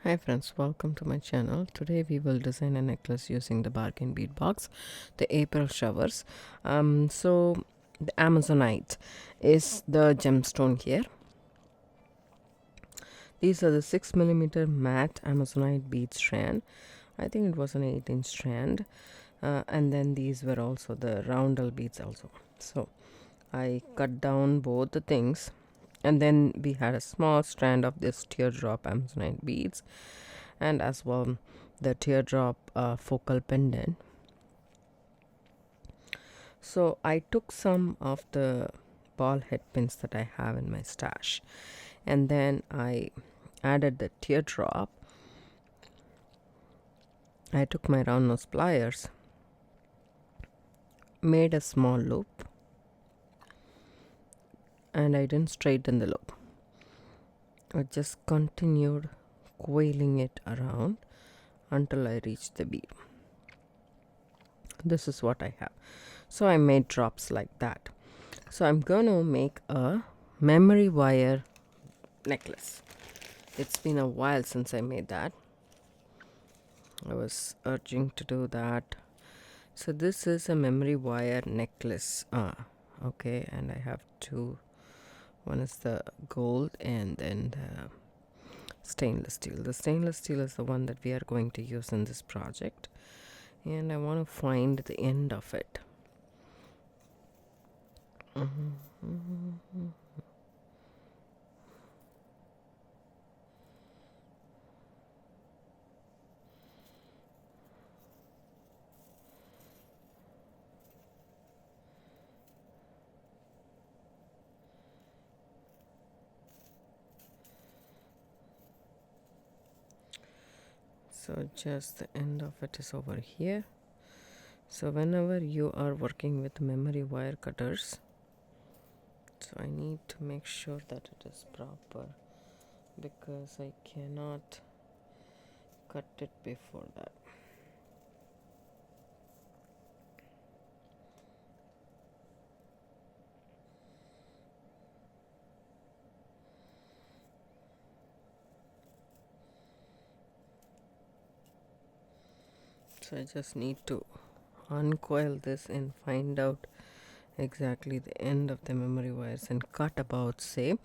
Hi friends, welcome to my channel. Today we will design a necklace using the bargain bead box, the April showers. So the Amazonite is the gemstone here. These are the 6mm matte Amazonite bead strand. I think it was an 8-inch strand, and then these were also the roundel beads also. So I cut down both the things, and then we had a small strand of this teardrop Amazonite beads, and as well the teardrop focal pendant. So I took some of the ball head pins that I have in my stash, and then I added the teardrop. I took my round nose pliers, made a small loop, and I didn't straighten the loop. I just continued coiling it around until I reached the bead. This is what I have. So I made drops like that. So I'm going to make a memory wire necklace. It's been a while since I made that. I was urging to do that. So this is a memory wire necklace. Okay, and I have two. One is the gold and then the stainless steel. The stainless steel is the one that we are going to use in this project, and I want to find the end of it. So just the end of it is over here. So whenever you are working with memory wire cutters, so I need to make sure that it is proper, because I cannot cut it before that. So I just need to uncoil this and find out exactly the end of the memory wires and cut about, say,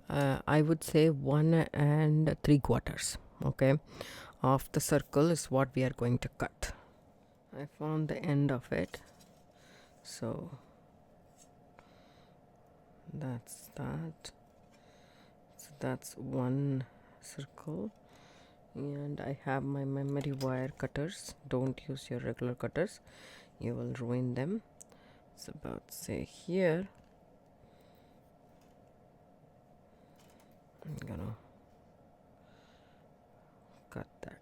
I would say 1 3/4, okay, of the circle is what we are going to cut. I found the end of it, so that's that. So that's one circle, and I have my memory wire cutters. Don't use your regular cutters, you will ruin them. It's about, say, here. I'm gonna cut that.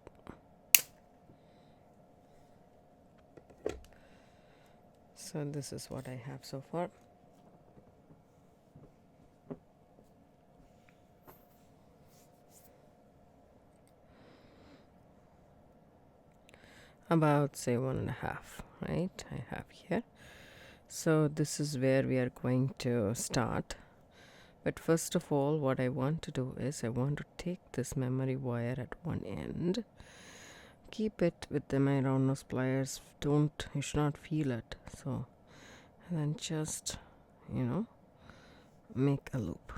So this is what I have so far. About, say, 1.5, right? I have here. So this is where we are going to start. But first of all, what I want to do is I want to take this memory wire at one end, keep it with my round nose pliers. You should not feel it. So, and then just, make a loop.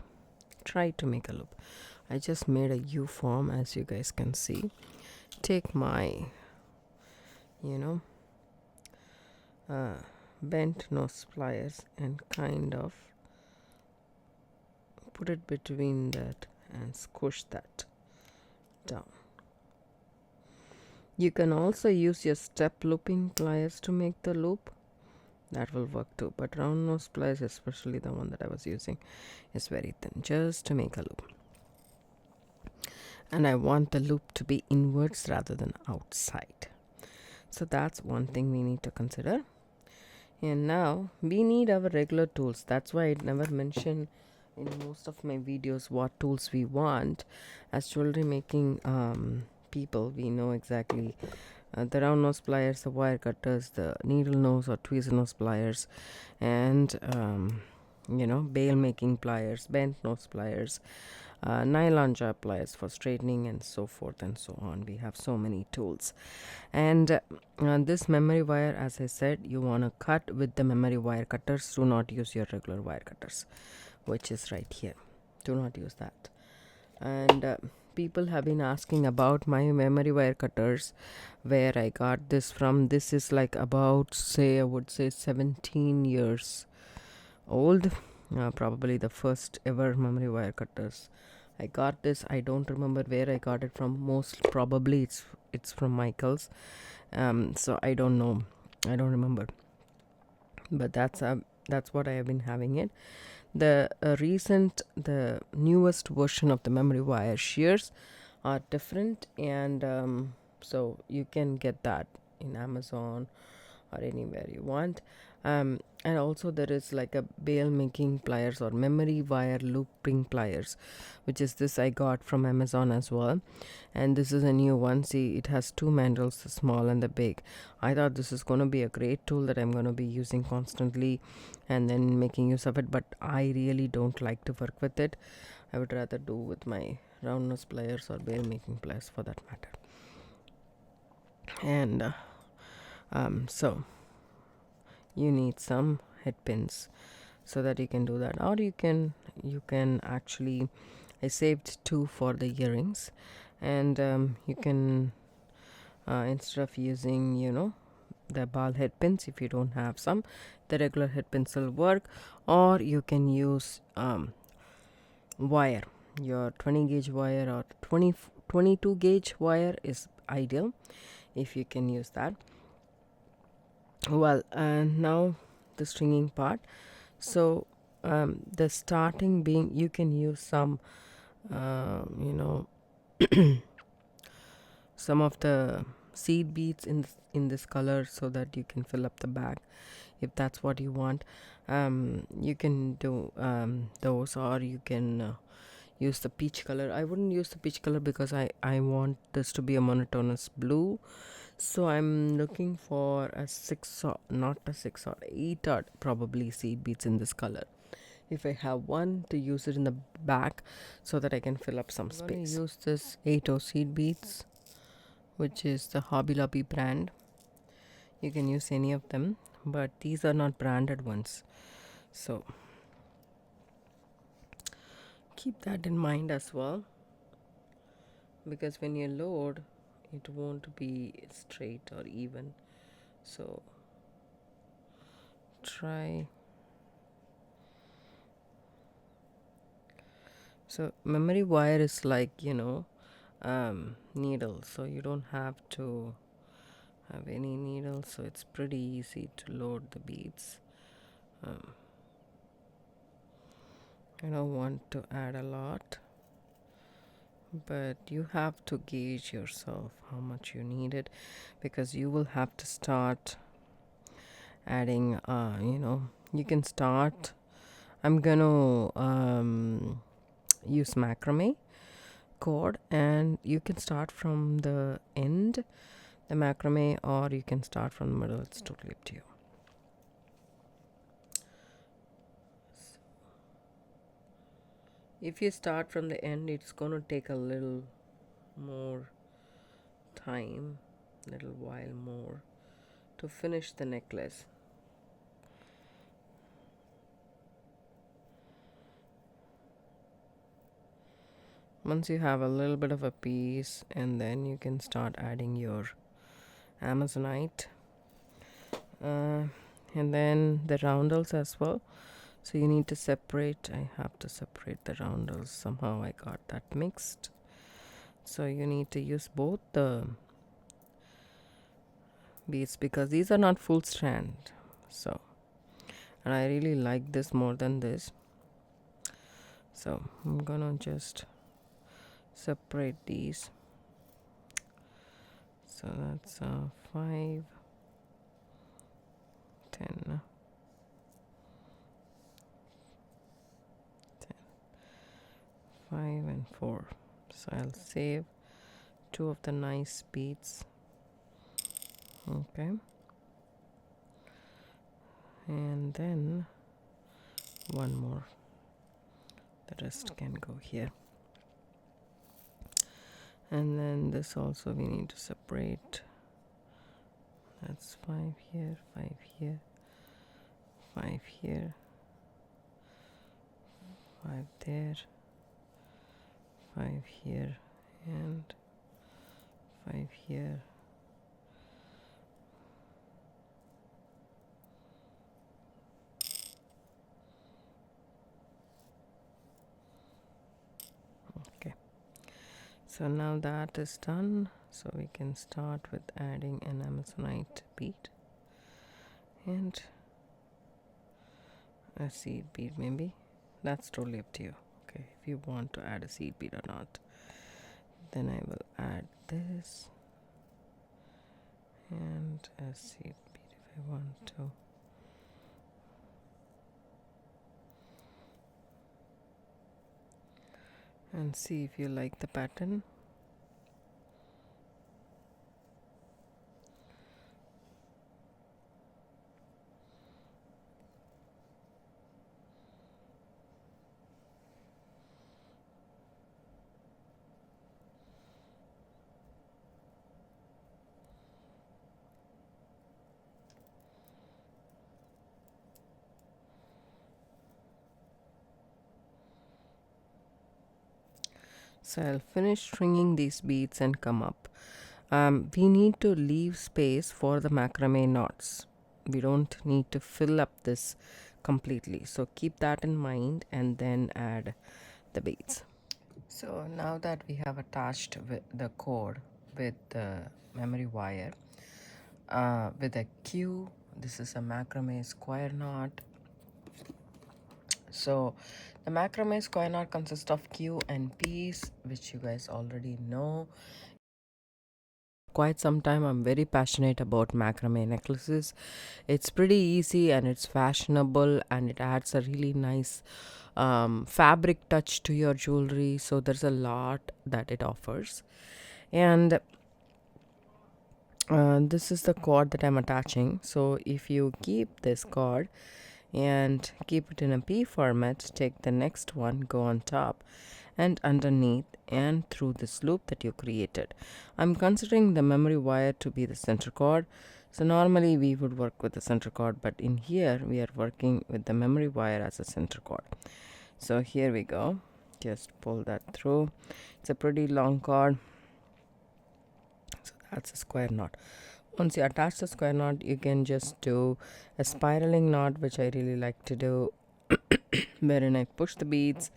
Try to make a loop. I just made a U form, as you guys can see. Take my, bent nose pliers and kind of put it between that and squish that down. You can also use your step looping pliers to make the loop. That will work too, but round nose pliers, especially the one that I was using, is very thin, just to make a loop. And I want the loop to be inwards rather than outside. So that's one thing we need to consider. And now we need our regular tools. That's why I never mention in most of my videos what tools we want. As jewelry making people, we know exactly the round nose pliers, the wire cutters, the needle nose or tweezer nose pliers, and bail making pliers, bent nose pliers, nylon jar pliers for straightening, and so forth and so on. We have so many tools. And this memory wire, as I said, you want to cut with the memory wire cutters. Do not use your regular wire cutters, which is right here. Do not use that. And people have been asking about my memory wire cutters, where I got this from. This is like about, say, I would say 17 years old. Probably the first ever memory wire cutters. I got this. I don't remember where I got it from. Most probably it's from Michael's. So I don't know. I don't remember. But that's what I have been having it. The newest version of the memory wire shears are different, and so you can get that in Amazon or anywhere you want. And also there is like a bail making pliers or memory wire looping pliers, which is this I got from Amazon as well. And this is a new one. See, it has two mandrels, the small and the big. I thought this is going to be a great tool that I'm going to be using constantly and then making use of it, but I really don't like to work with it. I would rather do with my round nose pliers or bail making pliers for that matter. And so you need some head pins so that you can do that, or you can actually, I saved 2 for the earrings, and you can instead of using the ball head pins, if you don't have some, the regular head pins will work, or you can use wire. Your 20 gauge wire or 22 gauge wire is ideal if you can use that. Well, now the stringing part. So the starting being, you can use some some of the seed beads in this color, so that you can fill up the bag if that's what you want. You can do those, or you can use the peach color. I wouldn't use the peach color because I want this to be a monotonous blue. So I'm looking for a 6 or not a 6 or 8 or probably seed beads in this color. If I have one, to use it in the back so that I can fill up some space. Use this 8 seed beads, which is the Hobby Lobby brand. You can use any of them, but these are not branded ones. So keep that in mind as well, because when you load, it won't be straight or even. So try. So memory wire is like needle, so you don't have to have any needle, so it's pretty easy to load the beads. I don't want to add a lot, but you have to gauge yourself how much you need it, because you will have to start adding you can start. I'm gonna use macrame cord, and you can start from the end, the macrame, or you can start from the middle. It's totally up to you. If you start from the end, it's going to take a little more time, little while more to finish the necklace. Once you have a little bit of a piece, and then you can start adding your Amazonite, and then the roundels as well. So you need to separate. I have to separate the roundels. Somehow I got that mixed. So you need to use both the beads, because these are not full strand. So, and I really like this more than this. So I'm gonna just separate these. So that's 5, 10, 5 and 4. So I'll save 2 of the nice beads. Okay, and then one more. The rest can go here. And then this also we need to separate. That's 5 here, 5 here, 5 here, 5 there, 5 here, and 5 here. Okay, so now that is done, so we can start with adding an Amazonite bead and a seed bead. Maybe that's totally up to you. Okay, if you want to add a seed bead or not. Then I will add this and a seed bead if I want to. And see if you like the pattern. So I'll finish stringing these beads and come up. We need to leave space for the macrame knots. We don't need to fill up this completely. So keep that in mind and then add the beads. So now that we have attached with the cord with the memory wire, with a Q, this is a macrame square knot. So the macrame square knot consists of Q and P's, which you guys already know. Quite some time I'm very passionate about macrame necklaces. It's pretty easy and it's fashionable and it adds a really nice fabric touch to your jewelry. So there's a lot that it offers. And this is the cord that I'm attaching. So if you keep this cord and keep it in a P format, take the next one, go on top and underneath and through this loop that you created. I'm considering the memory wire to be the center cord. So normally we would work with the center cord, but in here we are working with the memory wire as a center cord. So here we go. Just pull that through. It's a pretty long cord. So that's a square knot. Once you attach the square knot, you can just do a spiraling knot, which I really like to do, wherein I push the beads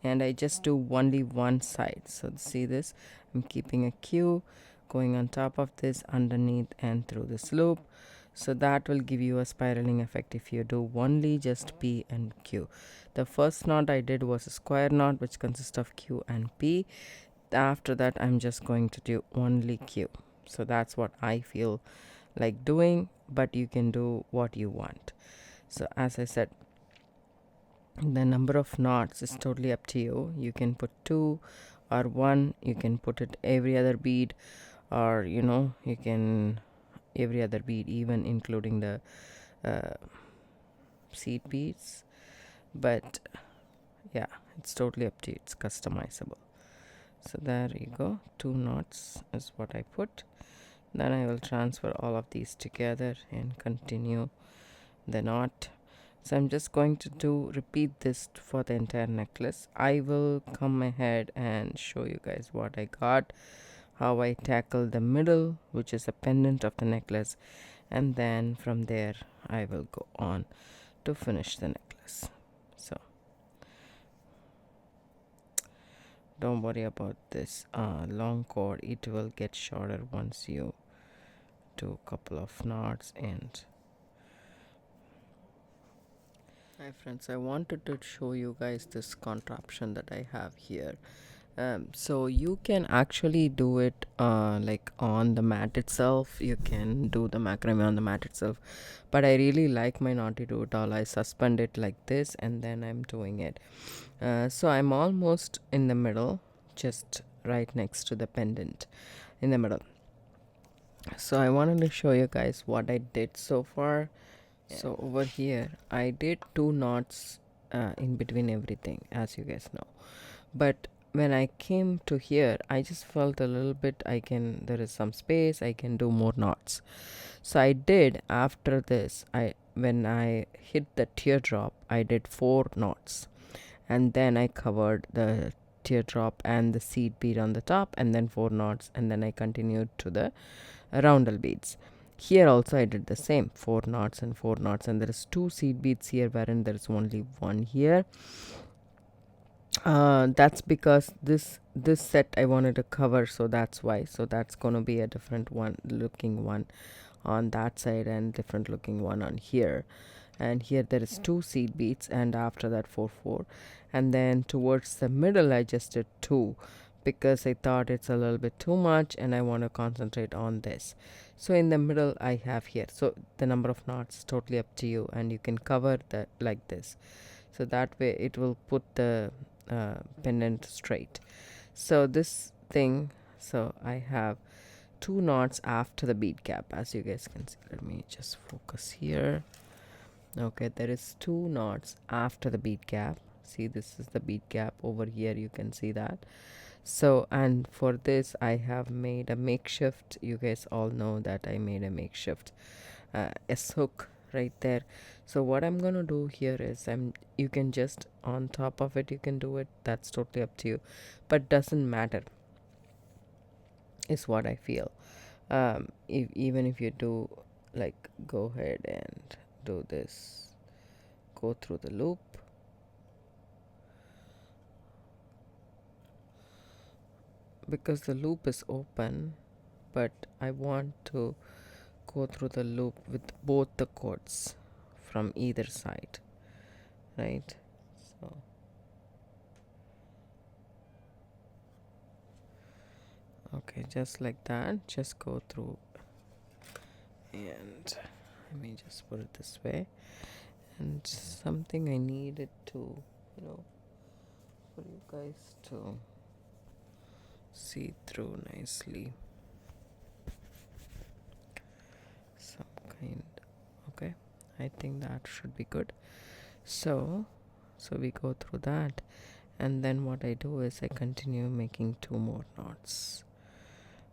and I just do only one side. So see this, I'm keeping a Q going on top of this, underneath and through this loop. So that will give you a spiraling effect if you do only just P and Q. The first knot I did was a square knot, which consists of Q and P. After that I'm just going to do only Q. So that's what I feel like doing, but you can do what you want. So as I said, the number of knots is totally up to you. You can put 2 or 1. You can put it every other bead, or you can every other bead, even including the seed beads. But yeah, it's totally up to you. It's customizable. So there you go, 2 knots is what I put. Then I will transfer all of these together and continue the knot. So I'm just going to repeat this for the entire necklace. I will come ahead and show you guys what I got, how I tackle the middle, which is a pendant of the necklace, and then from there I will go on to finish the necklace. So don't worry about this long cord. It will get shorter once you do a couple of knots. And hi friends, I wanted to show you guys this contraption that I have here. So you can actually do it like on the mat itself. You can do the macrame on the mat itself, but I really like my knot to do it all. I suspend it like this and then I'm doing it. So I'm almost in the middle, just right next to the pendant in the middle. So I wanted to show you guys what I did so far. So over here I did 2 knots in between everything, as you guys know, but when I came to here, I just felt a little bit there is some space, I can do more knots. So I did after this, when I hit the teardrop, I did 4 knots, and then I covered the teardrop and the seed bead on the top, and then 4 knots, and then I continued to the roundel beads. Here also I did the same, 4 knots and 4 knots, and there is 2 seed beads here, wherein there is only one here. That's because this set I wanted to cover, so that's why. So that's gonna be a different one looking one on that side and different looking one on here. And here there is 2 seed beads, and after that 4 and then towards the middle I just did 2, because I thought it's a little bit too much and I want to concentrate on this. So in the middle I have here, so the number of knots is totally up to you, and you can cover that like this, so that way it will put the pendant straight. So this thing, so I have 2 knots after the bead cap, as you guys can see. Let me just focus here. Okay, there is 2 knots after the bead cap. See, this is the bead cap over here, you can see that. So, and for this I have made a makeshift, you guys all know that I made a makeshift S hook right there. So what I'm gonna do here is, you can just on top of it, you can do it, that's totally up to you, but doesn't matter, is what I feel. Even if you do, like, go ahead and do this, go through the loop, because the loop is open, but I want to go through the loop with both the cords from either side, right? So okay, just like that, just go through, and let me just put it this way. And something I needed to, for you guys to see through nicely, some kind. Okay, I think that should be good. So we go through that, and then what I do is I continue making 2 more knots.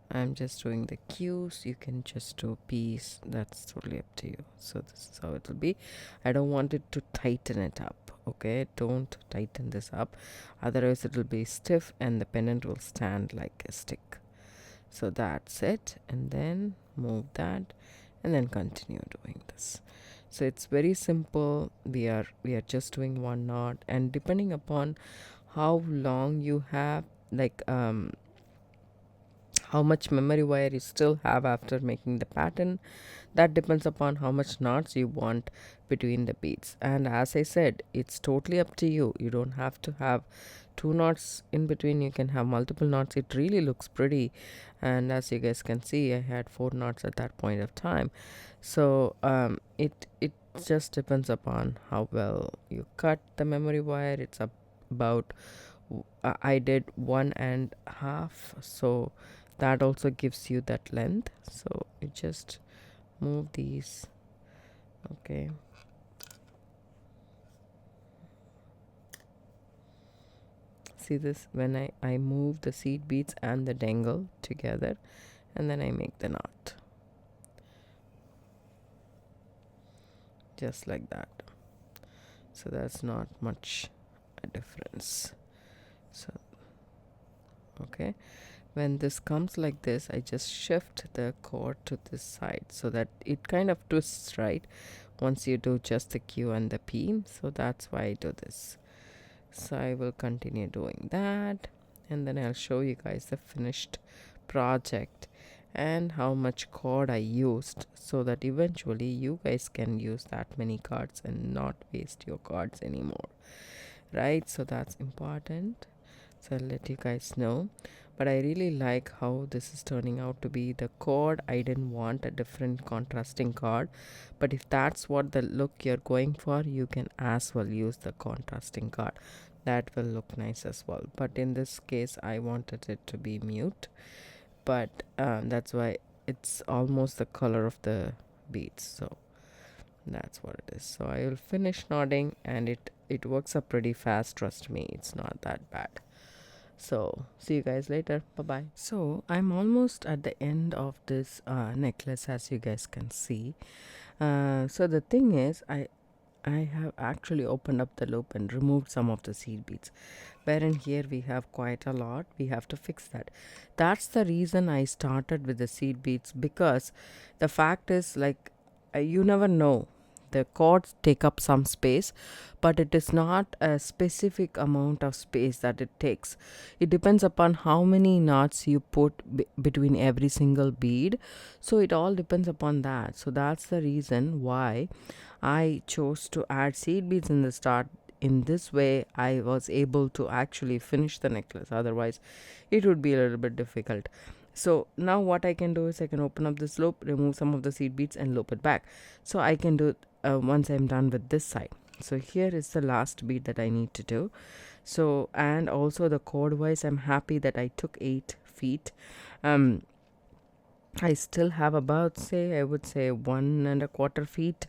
I'm just doing the Q's, you can just do P's, that's totally up to you. So this is how it will be. I don't want it to tighten it up, okay? Don't tighten this up, otherwise it will be stiff and the pendant will stand like a stick. So that's it, and then move that, and then continue doing this. So it's very simple. We are just doing 1 knot, and depending upon how long you have, like how much memory wire you still have after making the pattern, that depends upon how much knots you want between the beads. And as I said, it's totally up to you. You don't have to have 2 knots in between, you can have multiple knots. It really looks pretty, and as you guys can see, I had 4 knots at that point of time. So it just depends upon how well you cut the memory wire. It's about I did 1.5, so that also gives you that length. So you just move these, okay, see this, when I move the seed beads and the dangle together, and then I make the knot just like that. So that's not much a difference. So okay, when this comes like this, I just shift the cord to this side so that it kind of twists, right, once you do just the Q and the P. So that's why I do this. So I will continue doing that, and then I'll show you guys the finished project and how much cord I used, so that eventually you guys can use that many cards and not waste your cards anymore, right? So that's important. So I'll let you guys know. But I really like how this is turning out to be. The cord, I didn't want a different contrasting cord, but if that's what the look you're going for, you can as well use the contrasting card. That will look nice as well, but in this case I wanted it to be mute, but that's why it's almost the color of the beads. So that's what it is. So I will finish knotting, and it works up pretty fast, trust me, it's not that bad. So see you guys later. Bye bye. So I'm almost at the end of this necklace, as you guys can see. So the thing is, I have actually opened up the loop and removed some of the seed beads, wherein here we have quite a lot. We have to fix that. That's the reason I started with the seed beads, because the fact is, like, you never know, the cords take up some space, but it is not a specific amount of space that it takes. It depends upon how many knots you put between every single bead, so it all depends upon that. So that's the reason why I chose to add seed beads in the start. In this way I was able to actually finish the necklace, otherwise it would be a little bit difficult. So now what I can do is I can open up this loop, remove some of the seed beads and loop it back. So I can do it once I'm done with this side. So here is the last bead that I need to do. So, and also the cord wise, I'm happy that I took 8 feet. I still have about, say, I would say 1.25 feet,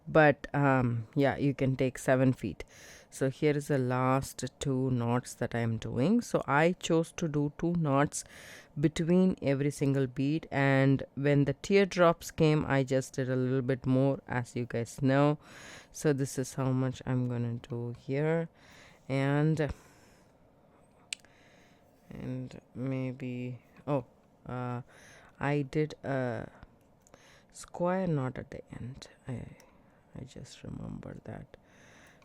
but yeah, you can take 7 feet. So here is the last 2 knots that I am doing. So I chose to do 2 knots between every single bead, and when the teardrops came I just did a little bit more, as you guys know. So this is how much I'm gonna do here, and maybe, oh, I did a square knot at the end. I just remember that.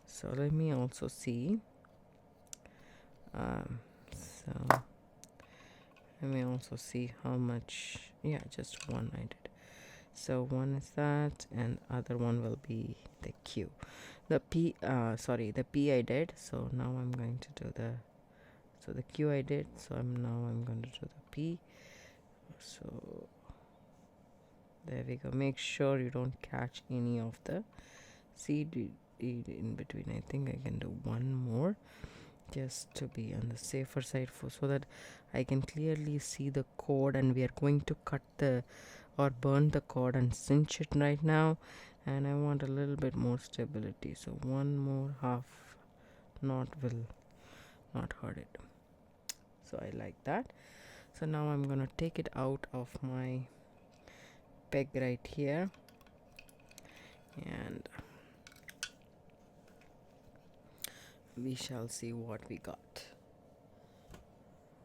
So let me also see. So let me also see how much. Yeah, just one I did. So one is that, and other one will be the Q. The P, the P I did. So now I'm going to do the. So the Q I did. So I'm going to do the P. So there we go. Make sure you don't catch any of the seed in between. I think I can do one more, just to be on the safer side, so that I can clearly see the cord, and we are going to cut the or burn the cord and cinch it right now, and I want a little bit more stability, so one more half knot will not hurt it. So I like that. So now I'm gonna take it out of my peg right here, and we shall see what we got.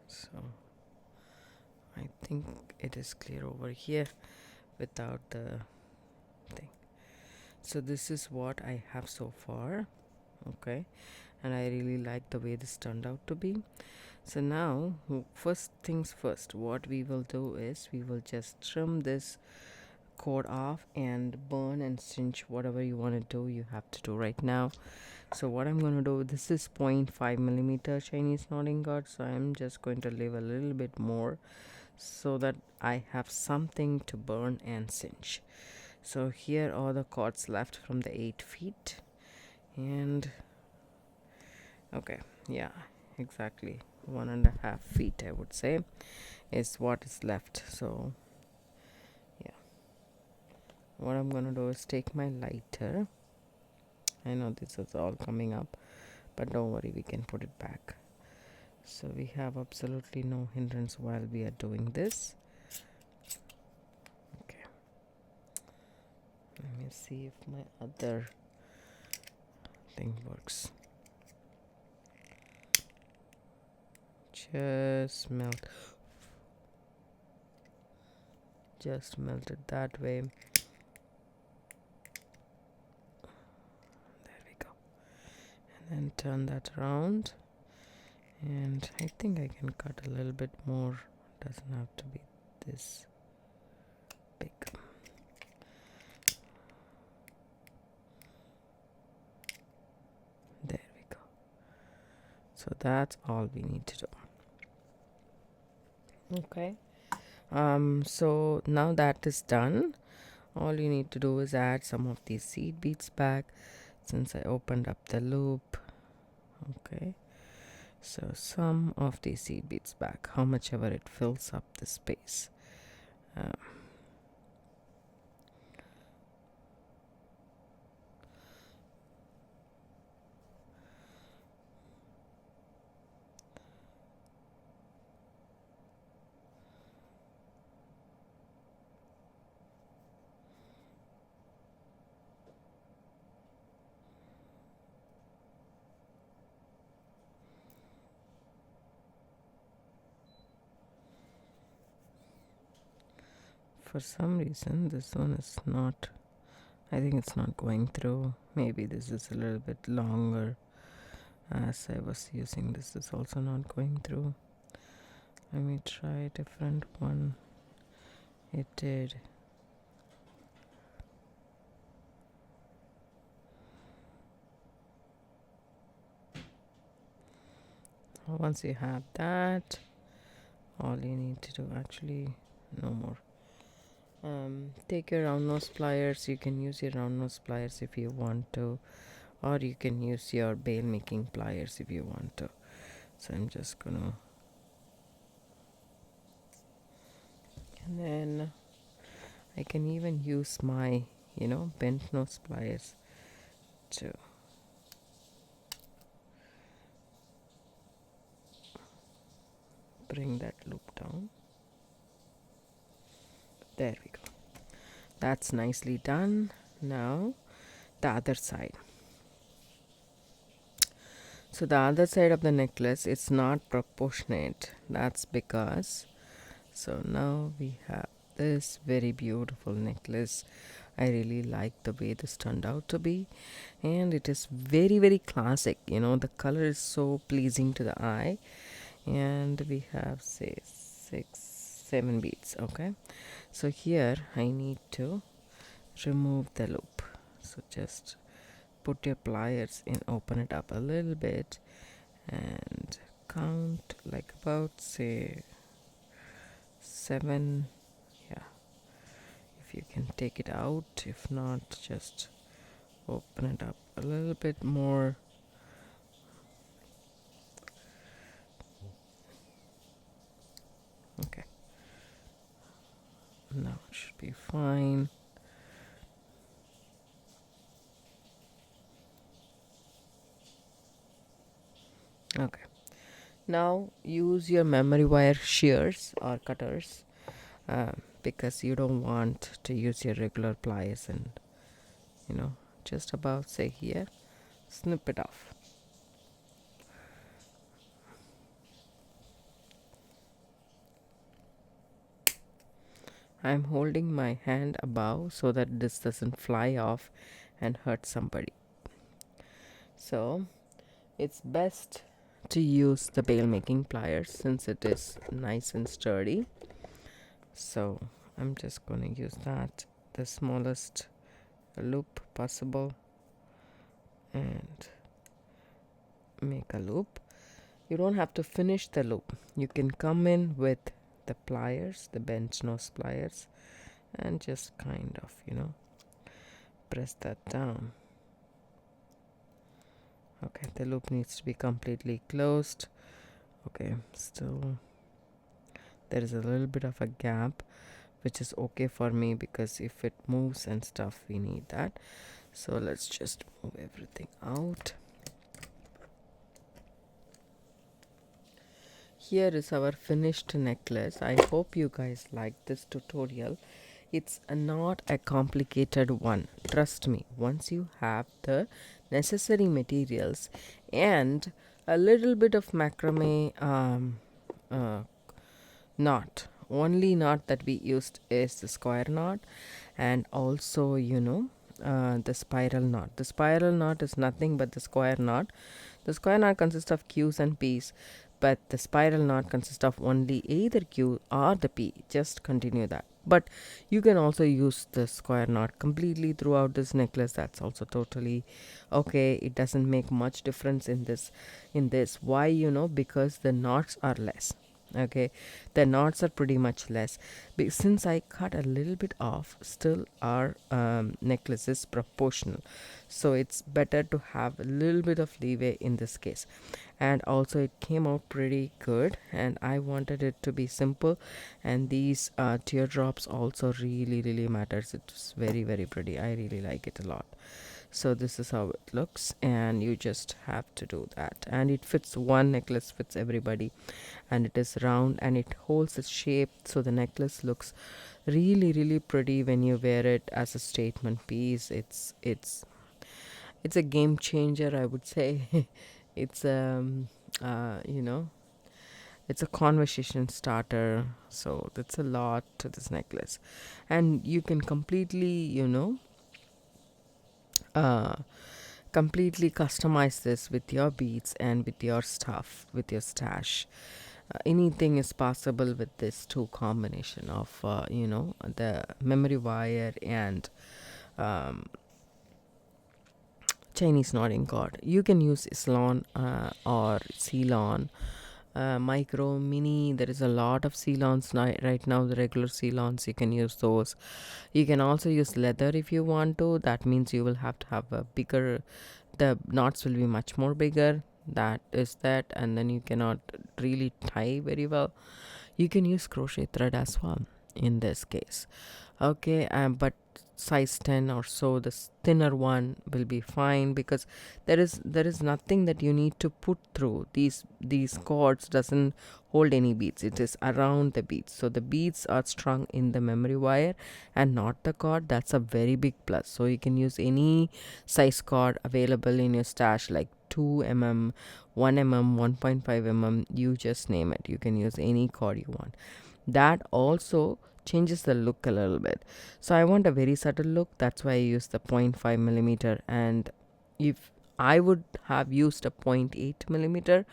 So I think it is clear over here without the thing. So this is what I have so far. Okay, and I really like the way this turned out to be. So now, first things first, what we will do is we will just trim this cord off and burn and cinch whatever you want to do. You have to do right now. So what I'm going to do, this is 0.5 millimeter Chinese knotting cord, so I'm just going to leave a little bit more so that I have something to burn and cinch. So here are the cords left from the 8 feet, and okay, yeah, exactly 1.5 feet I would say is what is left. So yeah, what I'm gonna do is take my lighter. I know this is all coming up, but don't worry, we can put it back. So we have absolutely no hindrance while we are doing this. Okay, let me see if my other thing works. Just melt it that way. There we go. And then turn that around, and I think I can cut a little bit more. Doesn't have to be this big. There we go. So that's all we need to do. Okay, so now that is done, all you need to do is add some of these seed beads back, since I opened up the loop. Okay, so some of these seed beads back, how much ever it fills up the space. For some reason this one is not, I think it's not going through. Maybe this is a little bit longer as I was using. This is also not going through. Let me try a different one. It did. Once you have that, all you need to do, actually no more, take your round nose pliers. You can use your round nose pliers if you want to, or you can use your bail making pliers if you want to. So I'm just gonna, and then I can even use my bent nose pliers to bring that loop down. There we go. That's nicely done. Now the other side. So the other side of the necklace, it's not proportionate. That's because, so now we have this very beautiful necklace. I really like the way this turned out to be, and it is very, very classic. The color is so pleasing to the eye, and we have, say, 6-7 beads. Okay, so here I need to remove the loop. So just put your pliers in, open it up a little bit, and count like about, say, 7. Yeah, if you can take it out. If not, just open it up a little bit more. Okay, now it should be fine. Okay, now use your memory wire shears or cutters, because you don't want to use your regular pliers, and just about, say, here, snip it off. I'm holding my hand above so that this doesn't fly off and hurt somebody. So it's best to use the bail making pliers since it is nice and sturdy. So I'm just going to use that, the smallest loop possible, and make a loop. You don't have to finish the loop. You can come in with the pliers, the bent nose pliers, and just kind of press that down. Okay, the loop needs to be completely closed. Okay, still there is a little bit of a gap, which is okay for me because if it moves and stuff, we need that. So let's just move everything out. Here is our finished necklace. I hope you guys like this tutorial. It's not a complicated one. Trust me, once you have the necessary materials and a little bit of macrame knot. Only knot that we used is the square knot, and also the spiral knot. The spiral knot is nothing but the square knot. The square knot consists of Q's and P's, but the spiral knot consists of only either Q or the P. Just continue that. But you can also use the square knot completely throughout this necklace. That's also totally okay. It doesn't make much difference in this. Why? Because the knots are less. Okay, the knots are pretty much less. Since I cut a little bit off, still our necklace is proportional, so it's better to have a little bit of leeway in this case. And also it came out pretty good, and I wanted it to be simple, and these teardrops also really matters. It's very, very pretty. I really like it a lot. So this is how it looks, and you just have to do that, and it fits, one necklace fits everybody, and it is round and it holds its shape, so the necklace looks really pretty when you wear it as a statement piece. It's a game changer, I would say. It's uh, you know It's a conversation starter, so that's a lot to this necklace. And you can completely, uh, completely customize this with your beads and with your stuff, with your stash. Anything is possible with this two combination of the memory wire and um, Chinese knotting cord. You can use Ceylon or Ceylon, micro, mini. There is a lot of Ceylons right now. The regular Ceylons, you can use those. You can also use leather if you want to. That means you will have to have a bigger. The knots will be much more bigger. That is that, and then you cannot really tie very well. You can use crochet thread as well in this case. Okay, but size 10 or so, the thinner one will be fine, because there is nothing that you need to put through these cords. Doesn't hold any beads, it is around the beads, so the beads are strung in the memory wire and not the cord. That's a very big plus. So you can use any size cord available in your stash, like 2 mm, 1 mm, 1.5 mm, you just name it. You can use any cord you want. That also changes the look a little bit. So I want a very subtle look. That's why I use the 0.5 millimeter. And if I would have used a 0.8 millimeter,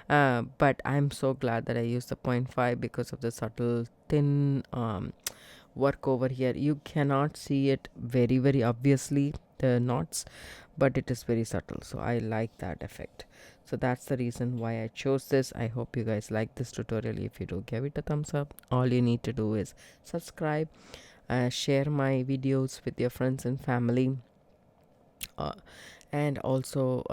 but I'm so glad that I used the 0.5 because of the subtle thin work over here. You cannot see it very, very obviously, the knots, but it is very subtle. So I like that effect. So that's the reason why I chose this. I hope you guys like this tutorial. If you do, give it a thumbs up. All you need to do is subscribe, share my videos with your friends and family. Uh, and also,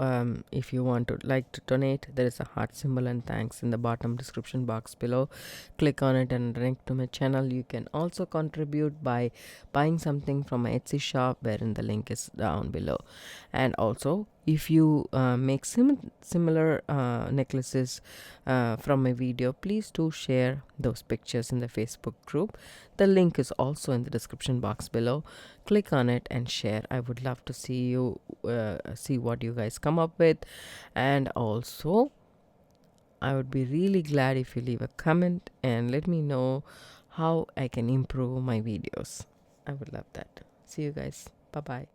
if you want to like to donate, there is a heart symbol and thanks in the bottom description box below. Click on it and link to my channel. You can also contribute by buying something from my Etsy shop, wherein the link is down below. And also, if you make similar necklaces from my video, please do share those pictures in the Facebook group. The link is also in the description box below. Click on it and share. I would love to see what you guys come up with. And also, I would be really glad if you leave a comment and let me know how I can improve my videos. I would love that. See you guys. Bye bye.